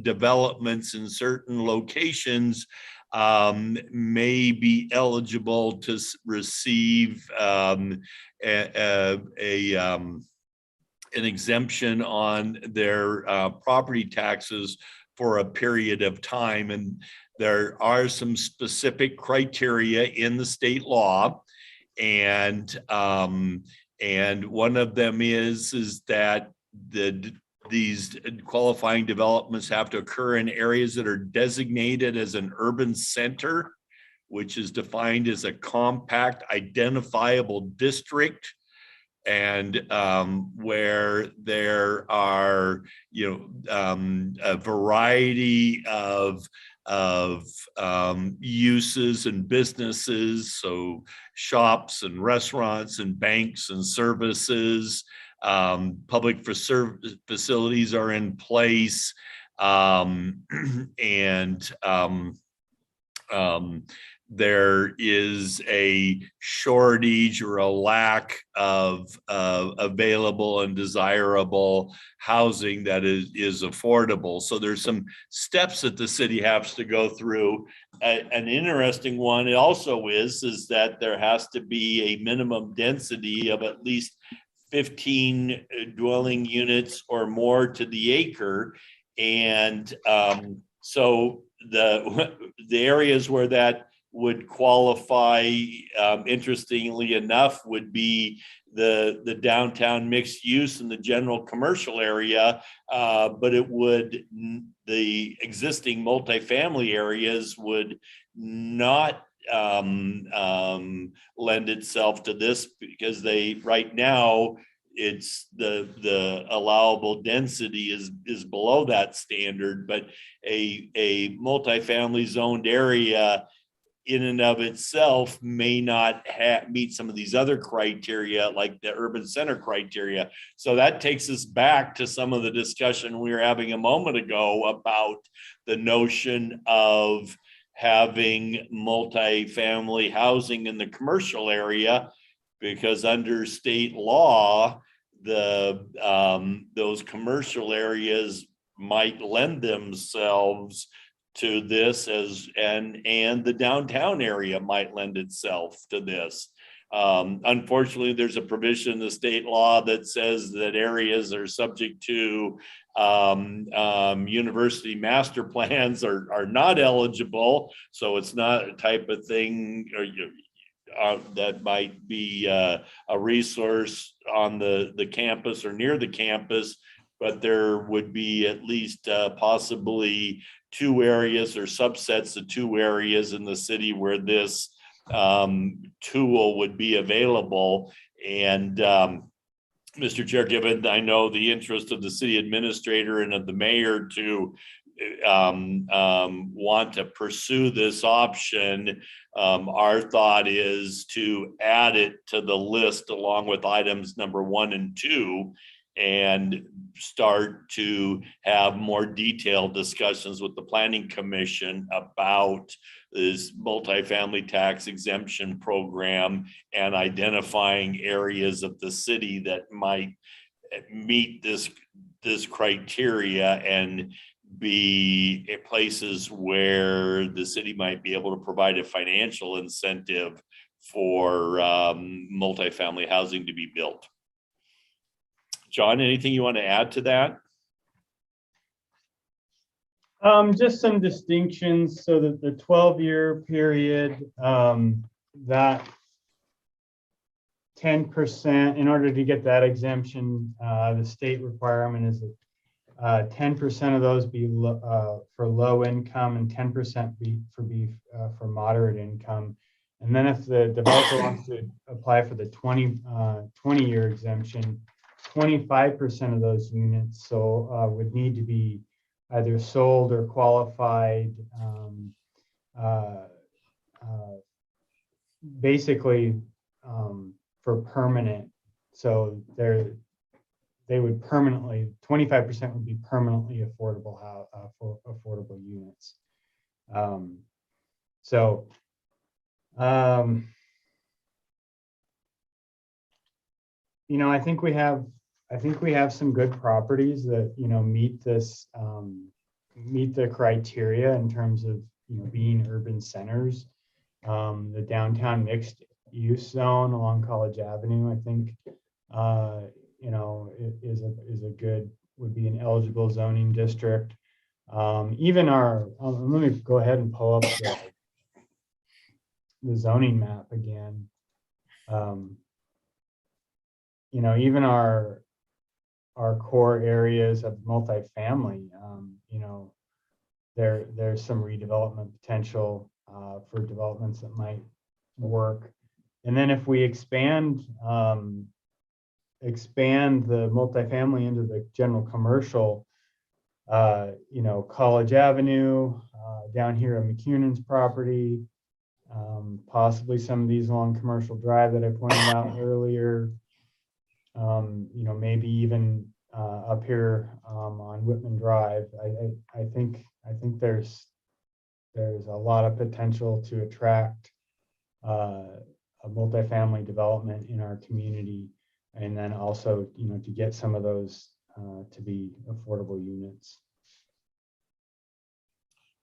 developments in certain locations may be eligible to receive an exemption on their property taxes for a period of time. And there are some specific criteria in the state law, and one of them is that these qualifying developments have to occur in areas that are designated as an urban center, which is defined as a compact identifiable district, and where there are a variety of uses and businesses, so shops and restaurants and banks and services, public facilities are in place, and there is a shortage or a lack of available and desirable housing that is affordable. So there's some steps that the city has to go through. An interesting one also is that there has to be a minimum density of at least 15 dwelling units or more to the acre. And so the areas where that would qualify, interestingly enough, would be the downtown mixed use and the general commercial area, but the existing multifamily areas would not lend itself to this, because right now it's the allowable density is below that standard. But a multifamily zoned area in and of itself may not meet some of these other criteria, like the urban center criteria. So that takes us back to some of the discussion we were having a moment ago about the notion of having multifamily housing in the commercial area, because under state law, those commercial areas might lend themselves to this, and the downtown area might lend itself to this. Unfortunately, there's a provision in the state law that says that areas are subject to university master plans are not eligible. So it's not a type of thing that might be a resource on the campus or near the campus, but there would be at least possibly 2 areas or subsets of 2 areas in the city where this tool would be available. And Mr. Chair, given I know the interest of the city administrator and of the mayor to want to pursue this option, our thought is to add it to the list along with items number 1 and 2, and start to have more detailed discussions with the Planning Commission about this multifamily tax exemption program, and identifying areas of the city that might meet this criteria and be places where the city might be able to provide a financial incentive for multifamily housing to be built. John, anything you want to add to that? Just some distinctions. So that the 12-year period, that 10%, in order to get that exemption, the state requirement is that 10% of those be for low income and 10% be for moderate income. And then if the developer wants to apply for the 20-year exemption, 25% of those units would need to be either sold or qualified, basically for permanent. So they would permanently, 25% would be permanently affordable for affordable units. You know, I think we have some good properties that, you know, meet the criteria in terms of, you know, being urban centers. The downtown mixed use zone along College Avenue, I think, you know, would be an eligible zoning district. Even let me go ahead and pull up the zoning map again. You know, even our core areas of multifamily, you know, there's some redevelopment potential for developments that might work. And then if we expand the multifamily into the general commercial, you know, College Avenue, down here on McCunan's property, possibly some of these along Commercial Drive that I pointed out earlier, you know, maybe even up here on Whitman Drive. I think there's a lot of potential to attract a multifamily development in our community, and then also, you know, to get some of those to be affordable units.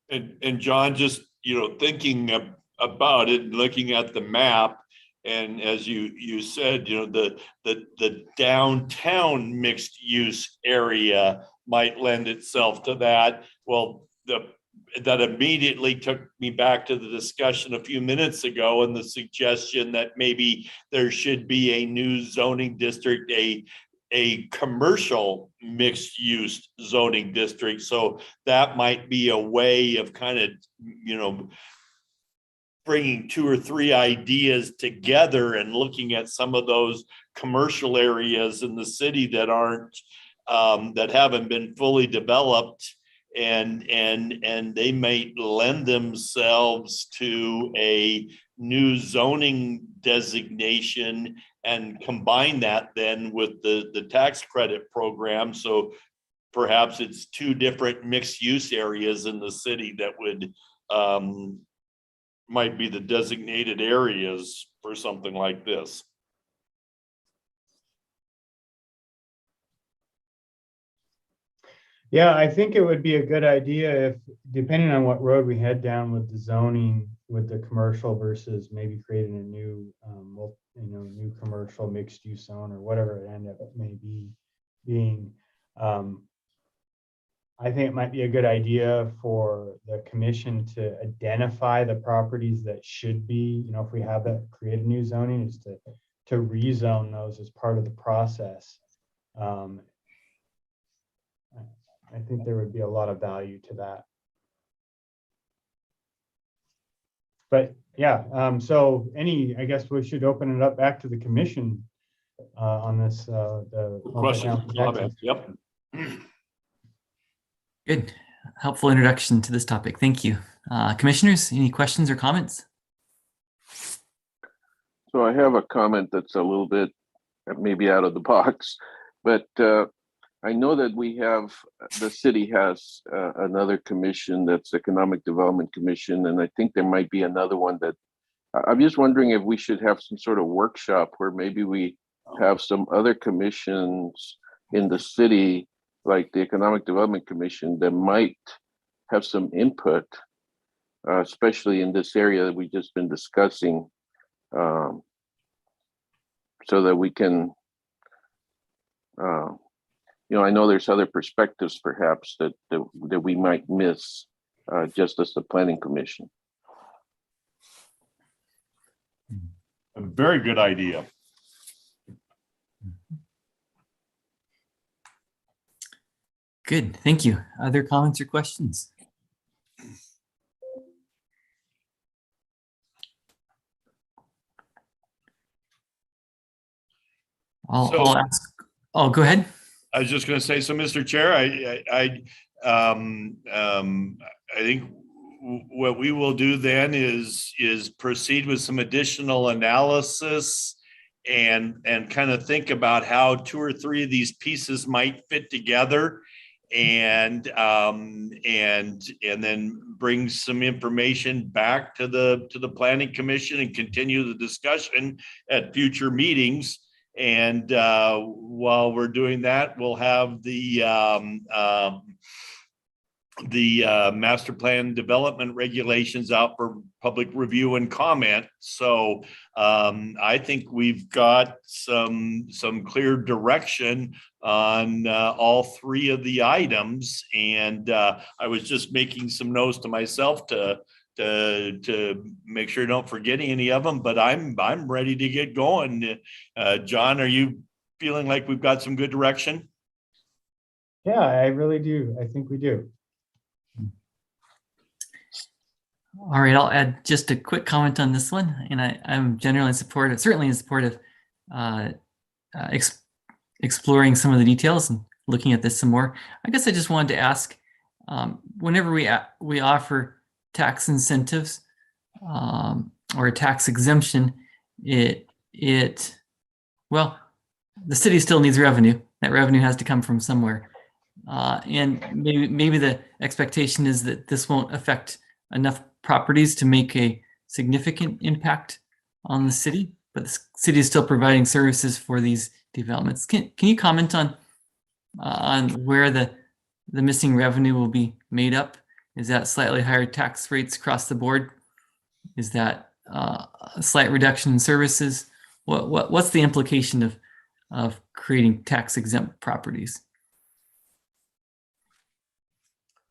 And John, just, you know, thinking about it, looking at the map, And as you said, the downtown mixed use area might lend itself to that. Well, that immediately took me back to the discussion a few minutes ago and the suggestion that maybe there should be a new zoning district, a commercial mixed use zoning district. So that might be a way of kind of, bringing 2 or 3 ideas together and looking at some of those commercial areas in the city that aren't, that haven't been fully developed, and they may lend themselves to a new zoning designation and combine that then with the tax credit program. So perhaps it's 2 different mixed use areas in the city that would might be the designated areas for something like this. Yeah, I think it would be a good idea if, depending on what road we head down with the zoning, with the commercial versus maybe creating a new, new commercial mixed use zone or whatever it end up may be being. I think it might be a good idea for the commission to identify the properties that should be, if we have that create a new zoning, is to rezone those as part of the process. I think there would be a lot of value to that. But yeah, so I guess we should open it up back to the commission on this. The Questions, multifamily comments? Yep. Good. Helpful introduction to this topic. Thank you. Commissioners, any questions or comments? So I have a comment that's a little bit maybe out of the box, but I know that the city has another commission that's Economic Development Commission, and I think there might be another one that I'm just wondering if we should have some sort of workshop where maybe we have some other commissions in the city, like the Economic Development Commission, that might have some input, especially in this area that we've just been discussing, so that we can, I know there's other perspectives perhaps that we might miss just as the Planning Commission. A very good idea. Good. Thank you. Other comments or questions? I'll ask. Oh, go ahead. I was just going to say, so Mr. Chair, I think what we will do then is proceed with some additional analysis and kind of think about how 2 or 3 of these pieces might fit together, and then bring some information back to the Planning Commission and continue the discussion at future meetings. And while we're doing that, we'll have the master plan development regulations out for public review and comment. So I think we've got some clear direction on all 3 of the items. And I was just making some notes to myself to make sure I don't forget any of them, but I'm ready to get going. John, are you feeling like we've got some good direction? Yeah, I really do. I think we do. All right, I'll add just a quick comment on this one, and I'm generally supportive, certainly in support of exploring some of the details and looking at this some more. I guess I just wanted to ask, whenever we offer tax incentives or a tax exemption, well, the city still needs revenue. That revenue has to come from somewhere, and maybe the expectation is that this won't affect enough properties to make a significant impact on the city, but the city is still providing services for these developments. Can you comment on where the missing revenue will be made up? Is that slightly higher tax rates across the board? Is that a slight reduction in services, what's the implication of creating tax exempt properties?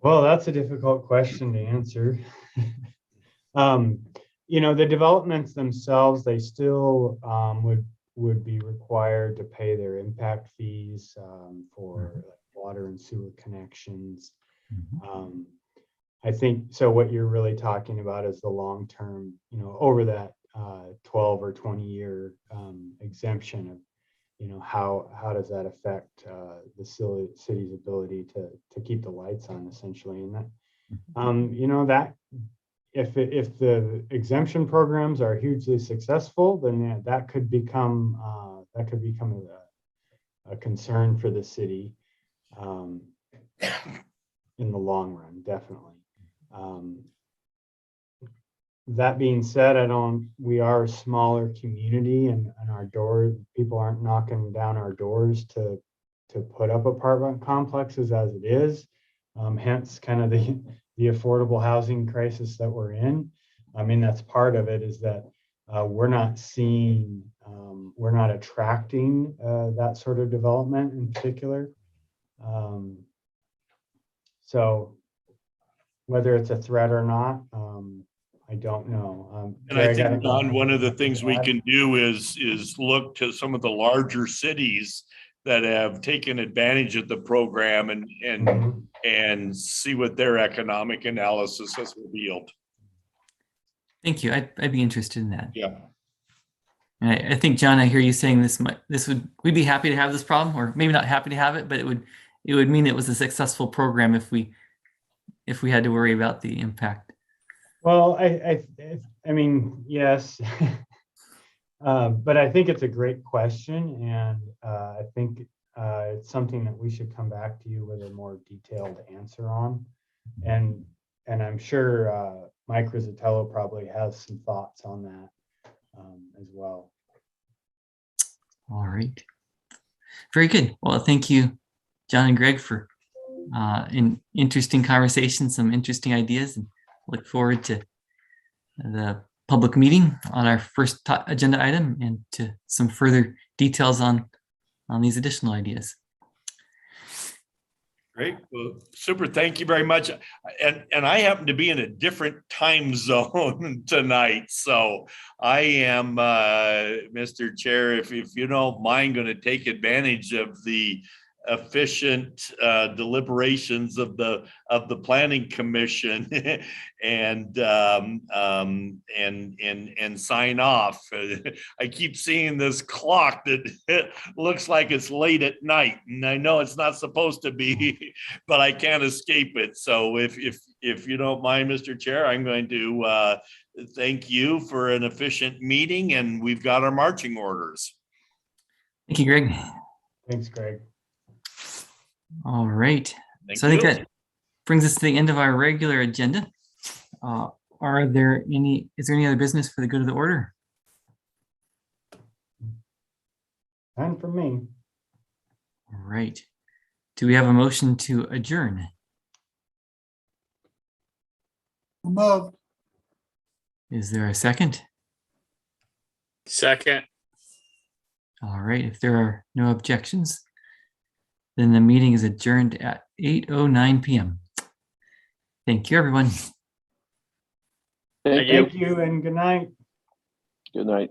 Well, that's a difficult question to answer. The developments themselves, they still would be required to pay their impact fees for water and sewer connections. I think so. What you're really talking about is the long term, over that 12 or 20-year exemption of, how does that affect the city's ability to keep the lights on, essentially, and that that if the exemption programs are hugely successful, then that could become a concern for the city in the long run, definitely. That being said, we are a smaller community, and our doors, people aren't knocking down our doors to put up apartment complexes as it is. Hence kind of the affordable housing crisis that we're in. I mean, that's part of it, is that we're not attracting that sort of development in particular. So whether it's a threat or not, I don't know. And I Greg, think, don't know. John, one of the things we can do is look to some of the larger cities that have taken advantage of the program and see what their economic analysis has revealed. Thank you. I'd be interested in that. Yeah. And I think, John, I hear you saying we'd be happy to have this problem, or maybe not happy to have it, but it would mean it was a successful program if we had to worry about the impact. Well, I mean, yes, but I think it's a great question, and I think it's something that we should come back to you with a more detailed answer on, and I'm sure Mike Rizzatello probably has some thoughts on that as well. All right. Very good. Well, thank you, John and Greg, for an interesting conversation, some interesting ideas, and look forward to the public meeting on our first agenda item and to some further details on these additional ideas. Great. Well, super. Thank you very much. And I happen to be in a different time zone tonight. So I am, Mr. Chair, if you don't mind, going to take advantage of the efficient deliberations of the Planning Commission and sign off. I keep seeing this clock that looks like it's late at night, and I know it's not supposed to be, but I can't escape it. So if you don't mind, Mr. Chair, I'm going to thank you for an efficient meeting, and we've got our marching orders. Thank you, Greg. Thanks, Greg. All right. Thank I think you. that brings us to the end of our regular agenda. Is there any other business for the good of the order? And for me. All right. Do we have a motion to adjourn? Moved. Is there a second? Second. All right. If there are no objections, then the meeting is adjourned at 8:09 p.m. Thank you, everyone. Thank you. Thank you, and good night. Good night.